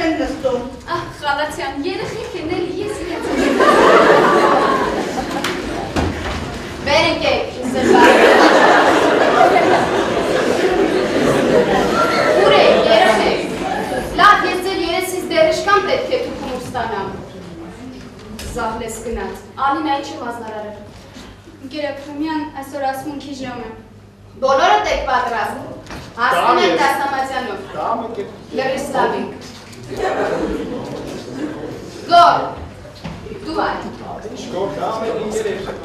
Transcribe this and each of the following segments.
են նստում։ Խալացյան, երեխեք են էլի, ես իրենց Վեր եկեք, ինձ Ուր եք, երեխեք։ Լավ, ես ձեր երեսից դերիշկան պետք է թուքում ստանամ։ Զահլես գնաց, Ալինայի չի մազնարարել։ Գերեփրոմյան, այսօր ասմունքի ժամ է։ Բոլորդ եք պատրաստ, հասնում են դասամատյանով։ Լրիս լավիկ։ Գոր, դու այ։ Շկոր դամ է ինձ երեխեք։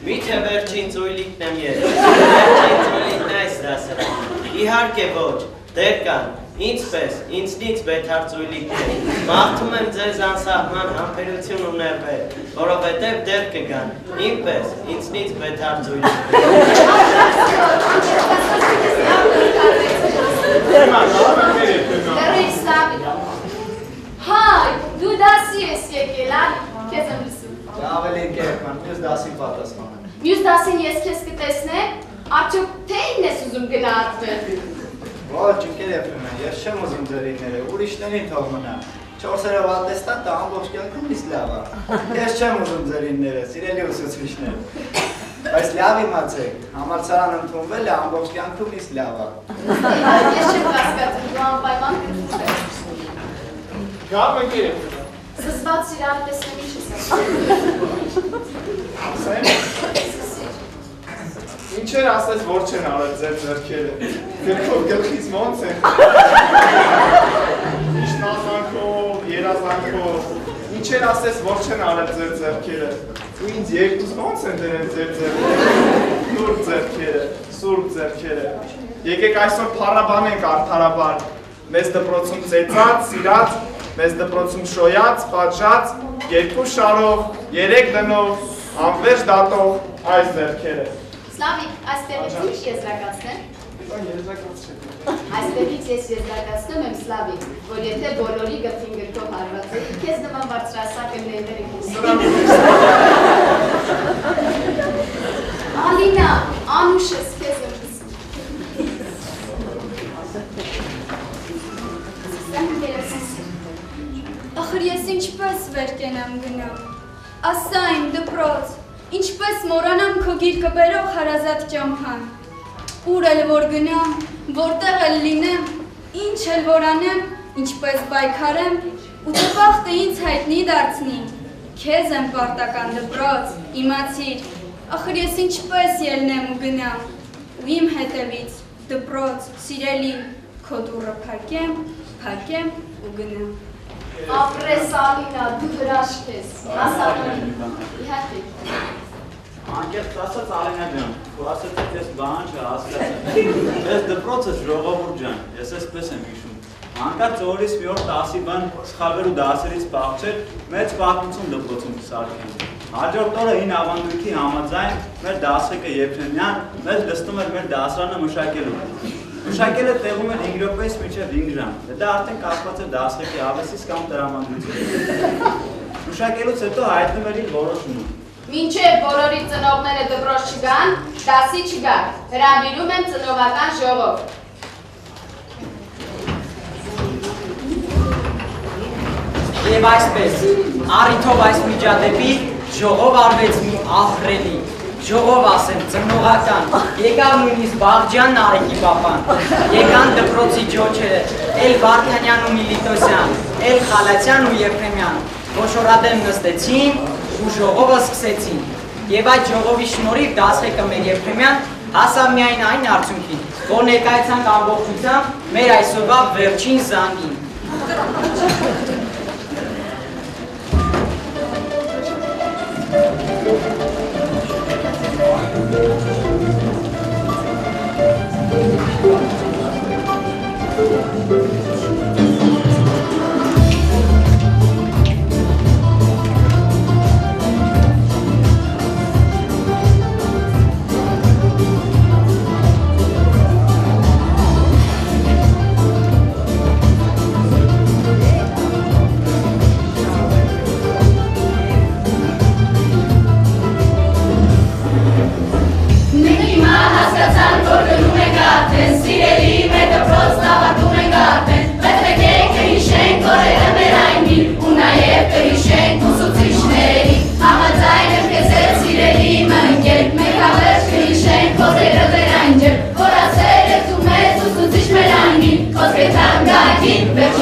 Միթե վերջին ծույլիկն եմ ես, վերջին ծույլիկն այս դասրան, իհարկե ոչ, դեր կան, ինձպես, ինձնից բետար ծույլիկներ, մաղթում եմ ձեզ անսահման համբերություն ուներվել, որովհետև դեր կգան, ինպես, ինձնից բետար ծույլիկներ։ Լրիս լավիկ։ Հայ, դու դասի ես եկել, ալի, կեզ եմ լսում։ Ավելի ընկերքման, մյուս դասին պատասխան եմ։ Մյուս դասին ես քեզ կտեսնեմ, արդյոք թե ինն ես ուզում գնահատվել։ Ոչ, ընկերքման, ես չեմ ուզում ձերիները, ուրիշներին թող մնա։ 4 օրով ատեստատ դա ամբողջ կյանքում իս լավ է։ Ես չեմ ուզում ձերիները, սիրելի ուսուցիչներ։ Բայց լավ իմացեք, համալսարան ընդունվել է ամբողջ կյանքում իս լավ է։ Ես չեմ կասկածում, դու անպայման կտուր ես։ Գամ ընկերքման։ Զզված իրար տեսնեմ ինչ ես Ասեմ։ Ինչեր ասես, որ չեն արել ձեր ձեռքերը, գրքով գլխից ոնց են։ Իշնազանքով, երազանքով, ինչեր ասես, որ չեն արել ձեր ձեռքերը, ու ինձ երկուս ոնց են դրել ձեր ձեռքերը, նուրբ ձեռքերը, սուրբ ձեռքերը։ Եկեք այսօր փառաբանենք արդարաբար, մեզ դպրոցում ծեծած, սիրած, մեզ դպրոցում շոյած, պատժած, 2 շարով, 3 դնով, անվերջ դատող այս ձեռքերը։ Սլավիկ, այստեղից ինչ եզրակացնեմ։ Այստեղից ես եզրակացնում եմ Սլավիկ, որ եթե բոլորի գլխին գրքով հարված է, քեզ նման բարձրասակ ընկերներ եք Ալինա, անուշս քեզ եմ լսում։ Ախր ես ինչպես վեր կենամ գնամ, ասա իմ դպրոց, ինչպես մորանամ քո գիրկը բերող հարազատ ճամփան, ուր էլ որ գնամ, որտեղ էլ լինեմ, ինչ էլ որ անեմ, ինչպես պայքարեմ, ու տպախտը ինձ հայտնի դարձնի, քեզ եմ պարտական դպրոց, իմացիր, ախր ես ինչպես ելնեմ ու գնամ, ու իմ հետևից դպրոց, սիրելի, քո դուռը փակեմ ու գնամ։ Ապրես Ալինա, դու հրաշք ես, հասարանի, իհարկե։ Անկեղծ ասած Ալինա ջան, ու ասացեք ես բան չհասկացա։ Ես դպրոցս ժողովուրդ ջան, ես այսպես եմ հիշում։ Հանկարծ օրից մի օր 10-ի բան սխալվելու դասերից պահչել, մեծ պատմություն դպրոցում կսարքեն։ Հաջորդ օրը 9 ավանդույթի համաձայն մեր դասղեկը Եփրեմյան մեզ լստում էր մեր դասարանը մշակելու։ Մշակելը տեղում էր 5 րոպեից մինչև 5 ժամ, դա արդեն կապված էր դասղեկի ավեսից կամ տրամադրությունից։ Մշակելուց հետո հայտնում էր իր որոշումը։ Մինչև բոլորի ծնողները դպրոց չգան, դասի չգան, հրավիրում եմ ծնողական ժողով։ Եվ այսպես, առիթով այս միջադեպի ժողով արվեց մի ահռելի, ժողով ասեմ, ծնողական, եկավ նույնիսկ Բաղջյան Նարեկի պապան, եկան դպրոցի ջոջերը, էլ Վարդանյան ու Միլիտոսյան, էլ Խալացյան ու Եփրեմյան, խոշորադեմ նստեցին ու ժողովը սկսեցին։ Եվ այդ ժողովի շնորհիվ դասղեկը մեր Եփրեմյան հասավ միայն այն արդյունքին, որ ներկայացանք ամբողջությամբ մեր այսօրվա վերջին զանգին։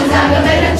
զանգը մեր